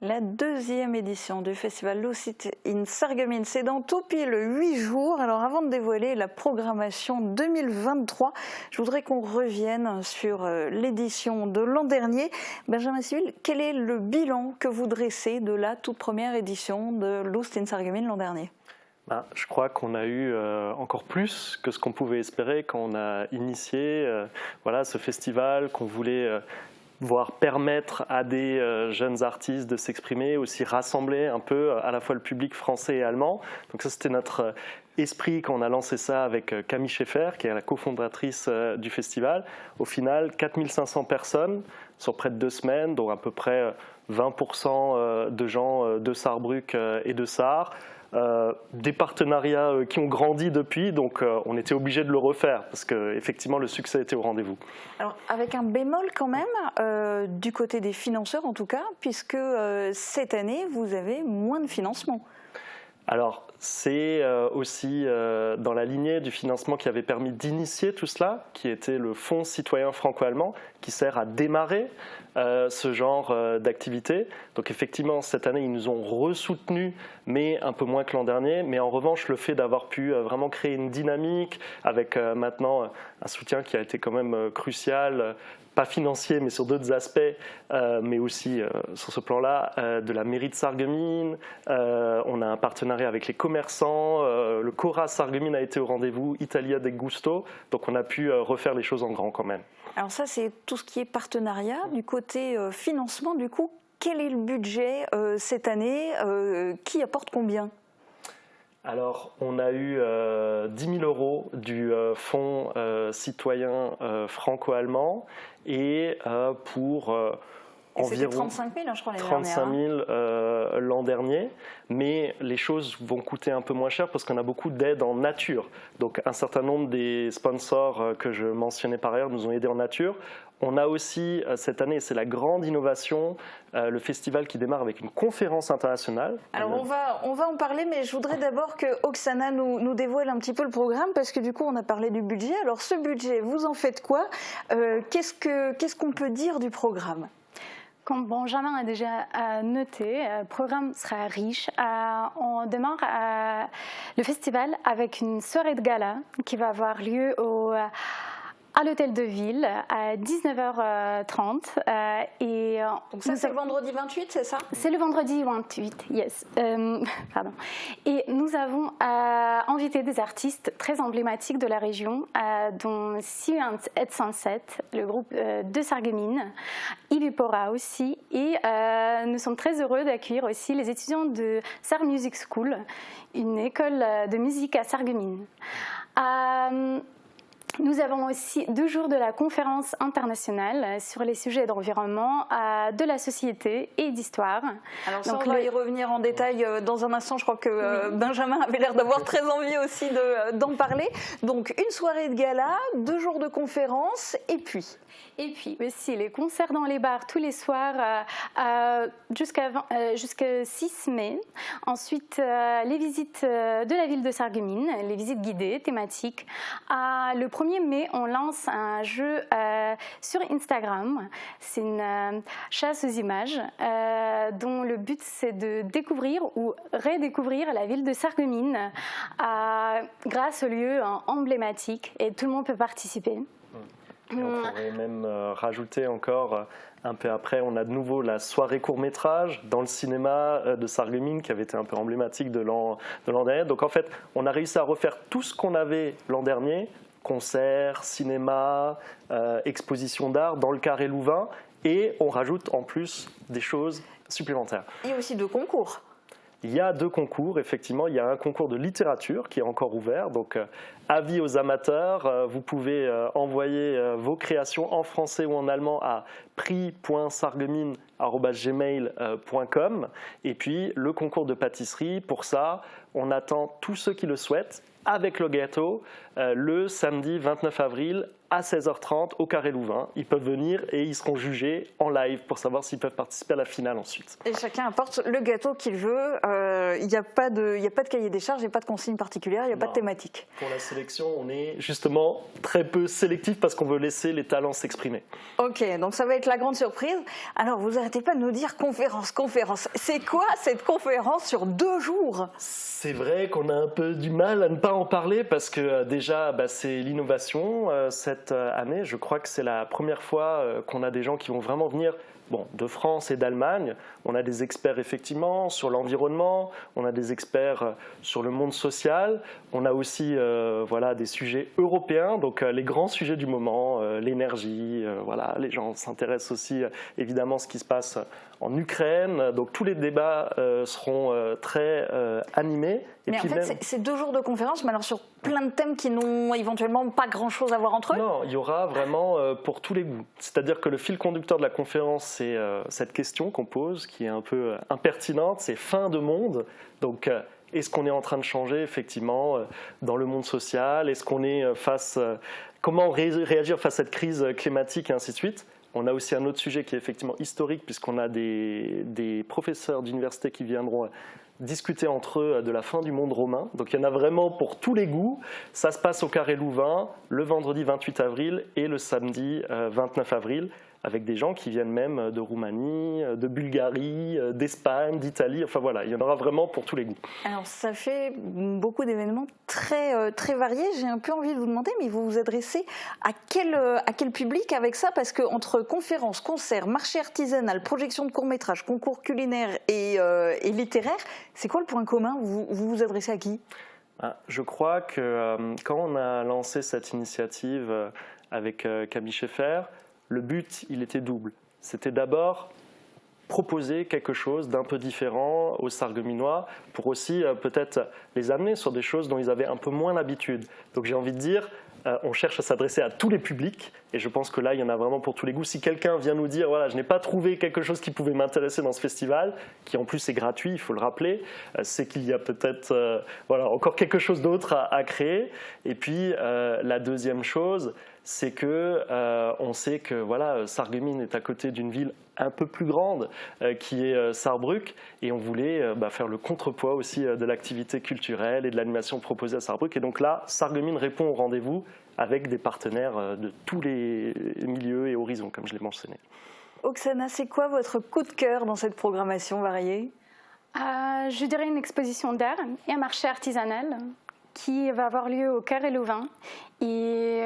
La deuxième édition du festival Lost in Sarreguemines, c'est dans tout pile 8 jours. Alors avant de dévoiler la programmation 2023, je voudrais qu'on revienne sur l'édition de l'an dernier. Benjamin Civil, quel est le bilan que vous dressez de la toute première édition de Lost in Sarreguemines l'an dernier ? Je crois qu'on a eu encore plus que ce qu'on pouvait espérer quand on a initié ce festival, qu'on voulait voir permettre à des jeunes artistes de s'exprimer, aussi rassembler un peu à la fois le public français et allemand. Donc ça, c'était notre esprit quand on a lancé ça avec Camille Schaeffer, qui est la cofondatrice du festival. Au final, 4500 personnes sur près de 2 semaines, dont à peu près 20% de gens de Sarrebruck et de Sarre. Des partenariats qui ont grandi depuis, donc on était obligé de le refaire parce qu'effectivement le succès était au rendez-vous. Alors avec un bémol quand même, du côté des financeurs en tout cas, puisque cette année vous avez moins de financement. Alors c'est aussi dans la lignée du financement qui avait permis d'initier tout cela, qui était le Fonds citoyen franco-allemand, qui sert à démarrer ce genre d'activité. Donc effectivement, cette année, ils nous ont ressoutenus, mais un peu moins que l'an dernier. Mais en revanche, le fait d'avoir pu vraiment créer une dynamique avec maintenant un soutien qui a été quand même crucial, pas financier, mais sur d'autres aspects, mais aussi sur ce plan-là, de la mairie de Sarreguemines. On a un partenariat avec les commerçants. Le Cora Sarreguemines a été au rendez-vous, Italia del Gusto. Donc on a pu refaire les choses en grand quand même. Alors ça, c'est tout ce qui est partenariat. Du côté financement, du coup, quel est le budget cette année? Qui apporte combien? Alors, on a eu 10 000 euros du Fonds citoyen franco-allemand et pour environ 35 000, je crois, 35 000 l'an dernier, mais les choses vont coûter un peu moins cher parce qu'on a beaucoup d'aides en nature. Donc un certain nombre des sponsors que je mentionnais par ailleurs nous ont aidés en nature. On a aussi cette année, c'est la grande innovation, le festival qui démarre avec une conférence internationale. Alors on va en parler, mais je voudrais d'abord que Oksana nous dévoile un petit peu le programme, parce que du coup on a parlé du budget. Alors ce budget, vous en faites quoi? Qu'est-ce qu'on peut dire du programme? Comme Benjamin a déjà noté, le programme sera riche. On démarre le festival avec une soirée de gala qui va avoir lieu à l'hôtel de ville à 19h30. Donc ça, c'est le vendredi 28, c'est ça? C'est le vendredi 28, yes. Pardon. Et nous avons invité des artistes très emblématiques de la région, dont Science et Sunset, le groupe de Sarreguemines, Ibipora aussi. Et nous sommes très heureux d'accueillir aussi les étudiants de Sarre Music School, une école de musique à Sarreguemines. Nous avons aussi 2 jours de la conférence internationale sur les sujets d'environnement, de la société et d'histoire. Alors ça, on va y revenir en détail dans un instant. Je crois que Benjamin avait l'air d'avoir très envie aussi d'en parler. Donc une soirée de gala, 2 jours de conférence et puis aussi les concerts dans les bars tous les soirs jusqu'à 6 mai. Ensuite, les visites de la ville de Sarreguemines, les visites guidées, thématiques. Le 1er mai, on lance un jeu sur Instagram. C'est une chasse aux images dont le but, c'est de découvrir ou redécouvrir la ville de Sarreguemines grâce au lieu emblématique, et tout le monde peut participer. Et on pourrait même rajouter encore un peu après, on a de nouveau la soirée court-métrage dans le cinéma de Sarreguemines qui avait été un peu emblématique de l'an dernier. Donc en fait, on a réussi à refaire tout ce qu'on avait l'an dernier, concerts, cinéma, exposition d'art dans le Carré Louvain, et on rajoute en plus des choses supplémentaires. Il y a aussi 2 concours. Il y a 2 concours, effectivement. Il y a un concours de littérature qui est encore ouvert. Donc, avis aux amateurs, vous pouvez envoyer vos créations en français ou en allemand à prix.sarreguemines@gmail.com. Et puis, le concours de pâtisserie, pour ça, on attend tous ceux qui le souhaitent avec le gâteau le samedi 29 avril à 16h30 au Carré Louvain. Ils peuvent venir et ils seront jugés en live pour savoir s'ils peuvent participer à la finale ensuite. Et chacun apporte le gâteau qu'il veut. il n'y a pas de cahier des charges, il n'y a pas de consigne particulière, il n'y a pas de thématique. Pour la sélection, on est justement très peu sélectif parce qu'on veut laisser les talents s'exprimer. Ok, donc ça va être la grande surprise. Alors, vous n'arrêtez pas de nous dire conférence. C'est quoi cette conférence sur 2 jours? C'est vrai qu'on a un peu du mal à ne pas en parler parce que déjà, c'est l'innovation cette année. Je crois que c'est la première fois qu'on a des gens qui vont vraiment venir de France et d'Allemagne. On a des experts effectivement sur l'environnement, on a des experts sur le monde social, on a aussi des sujets européens, donc les grands sujets du moment, l'énergie, les gens s'intéressent aussi évidemment à ce qui se passe en Ukraine, donc tous les débats seront très animés. Mais en fait, c'est 2 jours de conférence, mais alors sur plein de thèmes qui n'ont éventuellement pas grand-chose à voir entre eux? Non, il y aura vraiment pour tous les goûts. C'est-à-dire que le fil conducteur de la conférence, c'est cette question qu'on pose, qui est un peu impertinente, c'est fin de monde. Donc, est-ce qu'on est en train de changer effectivement dans le monde social? Est-ce qu'on est comment réagir face à cette crise climatique et ainsi de suite? On a aussi un autre sujet qui est effectivement historique, puisqu'on a des professeurs d'université qui viendront discuter entre eux de la fin du monde romain. Donc il y en a vraiment pour tous les goûts. Ça se passe au Carré Louvain le vendredi 28 avril et le samedi 29 avril, avec des gens qui viennent même de Roumanie, de Bulgarie, d'Espagne, d'Italie. Enfin voilà, il y en aura vraiment pour tous les goûts. Alors ça fait beaucoup d'événements très variés. J'ai un peu envie de vous demander, mais vous vous adressez à quel public avec ça? Parce qu'entre conférences, concerts, marché artisanal, projection de courts-métrages, concours culinaires et littéraires, c'est quoi le point commun? Vous vous adressez à qui? Je crois que quand on a lancé cette initiative avec Camille Schaeffer, le but, il était double. C'était d'abord proposer quelque chose d'un peu différent aux Sarregueminois pour aussi peut-être les amener sur des choses dont ils avaient un peu moins l'habitude. Donc j'ai envie de dire, on cherche à s'adresser à tous les publics et je pense que là, il y en a vraiment pour tous les goûts. Si quelqu'un vient nous dire, voilà, je n'ai pas trouvé quelque chose qui pouvait m'intéresser dans ce festival, qui en plus est gratuit, il faut le rappeler, c'est qu'il y a peut-être encore quelque chose d'autre à créer. Et puis la deuxième chose, c'est que on sait que Sarreguemines est à côté d'une ville un peu plus grande qui est Sarrebruck, et on voulait faire le contrepoids aussi de l'activité culturelle et de l'animation proposée à Sarrebruck. Et donc là, Sarreguemines répond au rendez-vous avec des partenaires de tous les milieux et horizons, comme je l'ai mentionné. Oksana, c'est quoi votre coup de cœur dans cette programmation variée? Je dirais une exposition d'art et un marché artisanal qui va avoir lieu au Carré Louvain. Et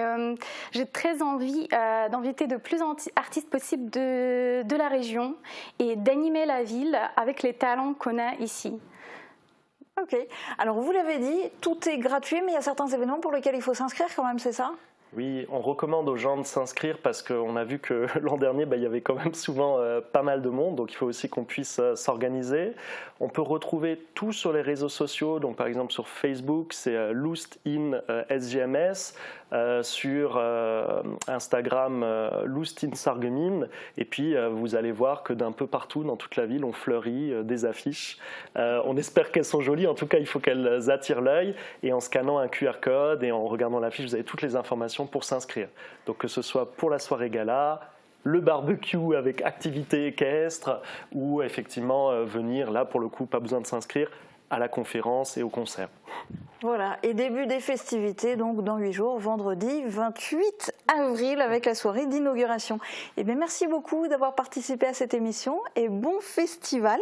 j'ai très envie d'inviter de plus d'artistes possibles de la région et d'animer la ville avec les talents qu'on a ici. Ok. Alors vous l'avez dit, tout est gratuit, mais il y a certains événements pour lesquels il faut s'inscrire quand même, c'est ça? Oui, on recommande aux gens de s'inscrire parce qu'on a vu que l'an dernier, il y avait quand même souvent pas mal de monde, donc il faut aussi qu'on puisse s'organiser. On peut retrouver tout sur les réseaux sociaux, donc par exemple sur Facebook, c'est Lust in SGMS, sur Instagram, Lust in Sarreguemines, et puis vous allez voir que d'un peu partout dans toute la ville, on fleurit des affiches. On espère qu'elles sont jolies, en tout cas il faut qu'elles attirent l'œil, et en scannant un QR code et en regardant l'affiche, vous avez toutes les informations pour s'inscrire. Donc que ce soit pour la soirée gala, le barbecue avec activité équestre, ou effectivement venir, là pour le coup, pas besoin de s'inscrire, à la conférence et au concert. Voilà, et début des festivités, donc dans 8 jours, vendredi 28 avril, avec la soirée d'inauguration. Eh bien, merci beaucoup d'avoir participé à cette émission et bon festival.